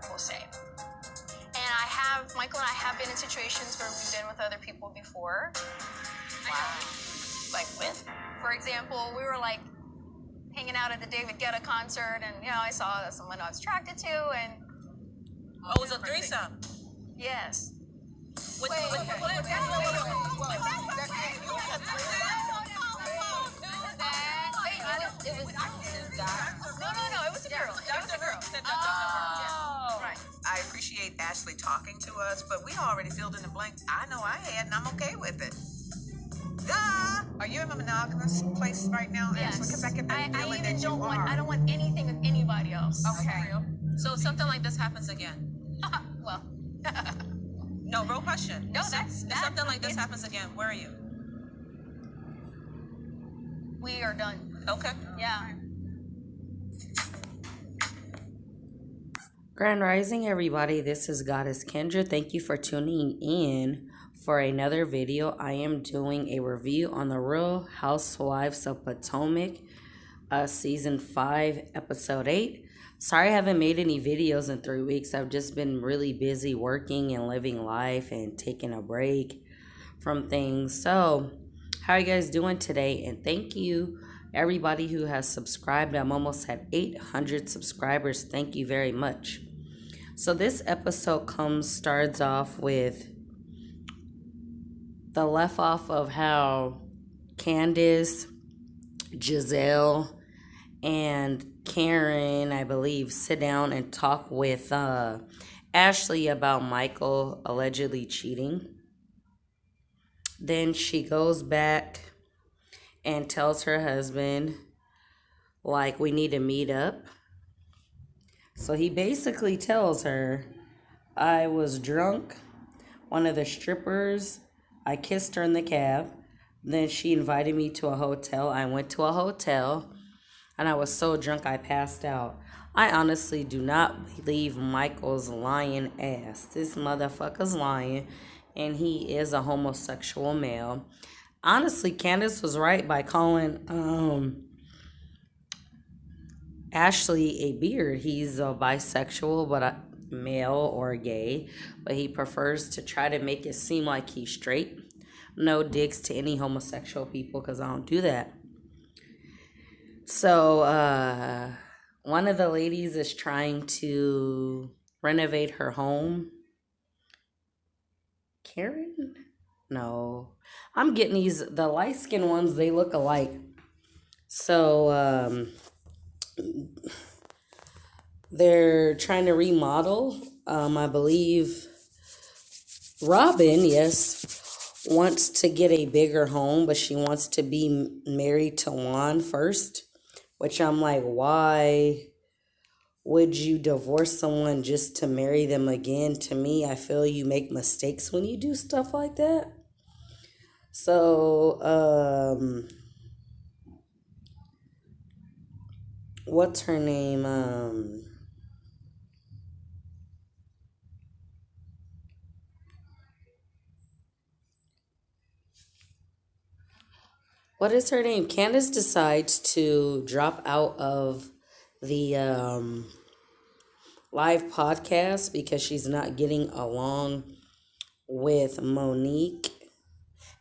we'll say. And Michael and I have been in situations where we've been with other people before. Wow. Like with, for example, we were like hanging out at the David Guetta concert, and I saw someone I was attracted to, and it was a threesome. yes. Wait. No, it was a girl. Oh. Right. I appreciate Ashley talking to us, but we already filled in the blanks. I know I had, and I'm okay with it. Duh! Are you in a monogamous place right now, Yes. Ashley? Because I get the feeling that you are. I don't want anything with anybody else. Okay. So if something like this happens again. Well. No, real question. No, If something like this happens again, where are you? We are done. Okay. Yeah. Grand Rising, everybody. This is Goddess Kendra. Thank you for tuning in for another video. I am doing a review on the Real Housewives of Potomac, Season 5, Episode 8. Sorry I haven't made any videos in 3 weeks. I've just been really busy working and living life and taking a break from things. So, how are you guys doing today? And thank you, everybody who has subscribed. I'm almost at 800 subscribers. Thank you very much. So this episode starts off with the left off of how Candace, Gizelle, and Karen, I believe, sit down and talk with Ashley about Michael allegedly cheating. Then she goes back and tells her husband, like, we need to meet up. So he basically tells her, I was drunk, one of the strippers, I kissed her in the cab. Then she invited me to a hotel. I went to a hotel, and I was so drunk I passed out. I honestly do not believe Michael's lying ass. This motherfucker's lying, and he is a homosexual male. Honestly, Candace was right by calling Ashley a beard. He's a bisexual, but a male or gay, but he prefers to try to make it seem like he's straight. No digs to any homosexual people, because I don't do that. So, one of the ladies is trying to renovate her home. Karen? No. I'm getting the light-skinned ones, they look alike. So, they're trying to remodel. I believe Robin, yes, wants to get a bigger home, but she wants to be married to Juan first, which I'm like, why would you divorce someone just to marry them again? To me, I feel you make mistakes when you do stuff like that. So, what's her name? What is her name? Candace decides to drop out of the live podcast because she's not getting along with Monique.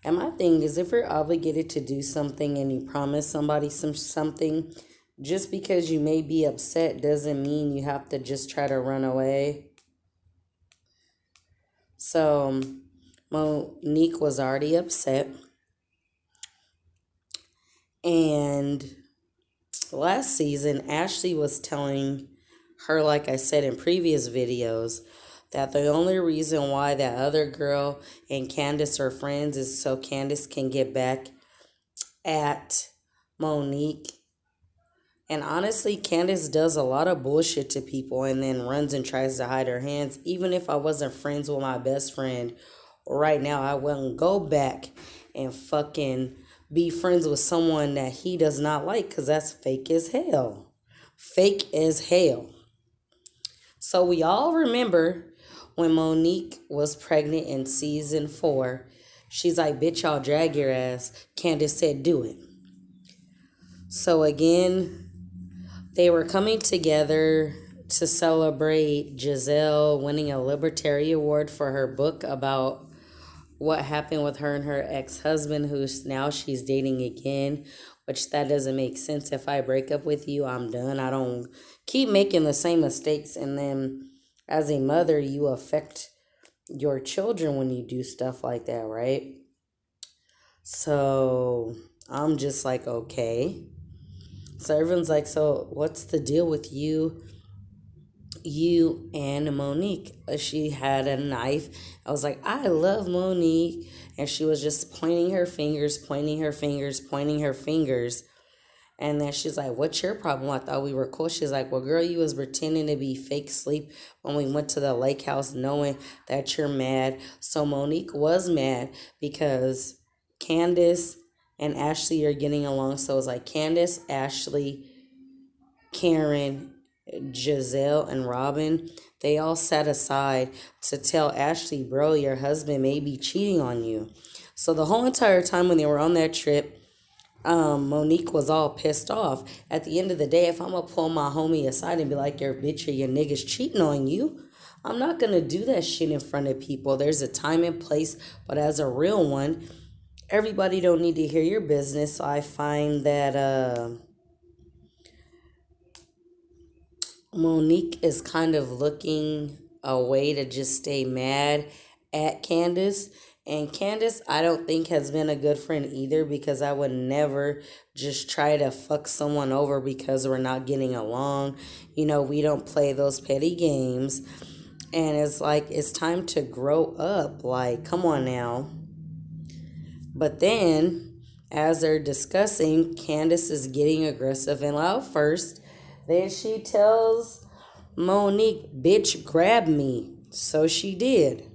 And my thing is, if you're obligated to do something and you promise somebody something, just because you may be upset doesn't mean you have to just try to run away. So Monique was already upset. And last season, Ashley was telling her, like I said in previous videos, that the only reason why that other girl and Candace are friends is so Candace can get back at Monique. And honestly, Candace does a lot of bullshit to people and then runs and tries to hide her hands. Even if I wasn't friends with my best friend right now, I wouldn't go back and fucking be friends with someone that he does not like, because that's fake as hell. Fake as hell. So we all remember when Monique was pregnant in season 4. She's like, bitch, I'll drag your ass. Candace said, do it. So again, they were coming together to celebrate Gizelle winning a Libertary Award for her book about what happened with her and her ex-husband, who's now she's dating again, which that doesn't make sense. If I break up with you, I'm done. I don't keep making the same mistakes, and then as a mother, you affect your children when you do stuff like that, right? So I'm just like, okay. So everyone's like, so what's the deal with you and Monique? She had a knife. I was like, I love Monique. And she was just pointing her fingers. And then she's like, what's your problem? I thought we were cool. She's like, well, girl, you was pretending to be fake sleep when we went to the lake house knowing that you're mad. So Monique was mad because Candace and Ashley are getting along. So it's like Candace, Ashley, Karen, Gizelle, and Robin, they all sat aside to tell Ashley, bro, your husband may be cheating on you. So the whole entire time when they were on that trip, Monique was all pissed off. At the end of the day, if I'm going to pull my homie aside and be like, your bitch or your nigga's cheating on you, I'm not going to do that shit in front of people. There's a time and place, but as a real one, everybody don't need to hear your business. So I find that Monique is kind of looking a way to just stay mad at Candace. And Candace, I don't think has been a good friend either, because I would never just try to fuck someone over because we're not getting along. You know, we don't play those petty games. And it's like, it's time to grow up. Like, come on now. But then, as they're discussing, Candace is getting aggressive and loud first. Then she tells Monique, bitch, grab me. So she did.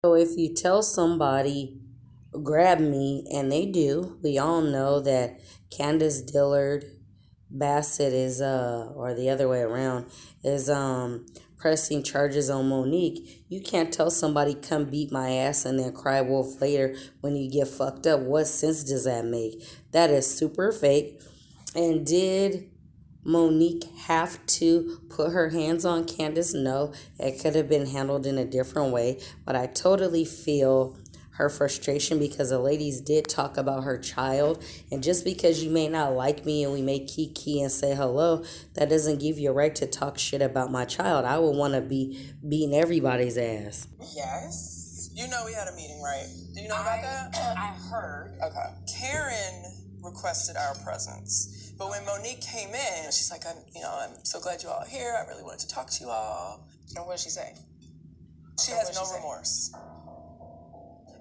So if you tell somebody, grab me, and they do, we all know that Candace Dillard Bassett is, or the other way around, is pressing charges on Monique. You can't tell somebody, come beat my ass and then cry wolf later when you get fucked up. What sense does that make? That is super fake. And did Monique have to put her hands on Candace? No, it could have been handled in a different way, but I totally feel her frustration because the ladies did talk about her child, and just because you may not like me and we may kiki and say hello, that doesn't give you a right to talk shit about my child. I would want to be beating everybody's ass. Yes. You know we had a meeting, right? Do you know about that? I heard. Okay. Karen requested our presence. But when Monique came in, she's like, I'm so glad you all are here. I really wanted to talk to you all. And what did she say? She has no remorse.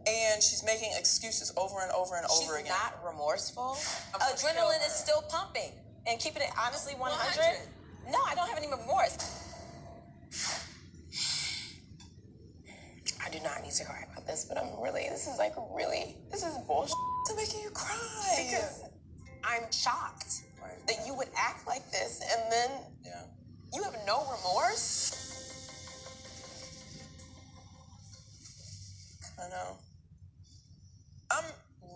And she's making excuses over and over and over again. She's not remorseful. Adrenaline is still pumping. And keeping it honestly 100. No, I don't have any remorse. I do not need to cry about this, but this is bullshit. It's making you cry. Because I'm shocked that you would act like this and then you have no remorse. I know. I'm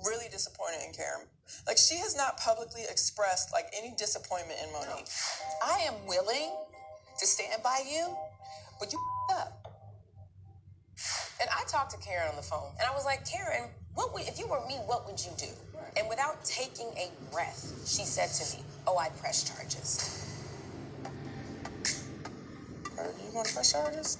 really disappointed in Karen. Like, she has not publicly expressed any disappointment in Monique. I am willing to stand by you, but you up. And I talked to Karen on the phone, and I was like, Karen, if you were me, what would you do? And without taking a breath, she said to me, oh, I'd press charges. Are you going to press charges?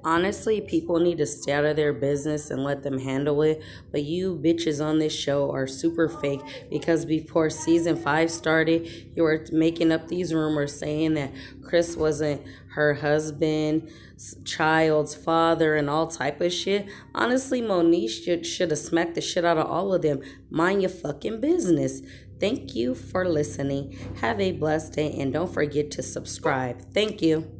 Honestly, people need to stay out of their business and let them handle it. But you bitches on this show are super fake, because before season 5 started, you were making up these rumors saying that Chris wasn't her husband, child's father, and all type of shit. Honestly, Monique should have smacked the shit out of all of them. Mind your fucking business. Thank you for listening. Have a blessed day, and don't forget to subscribe. Thank you.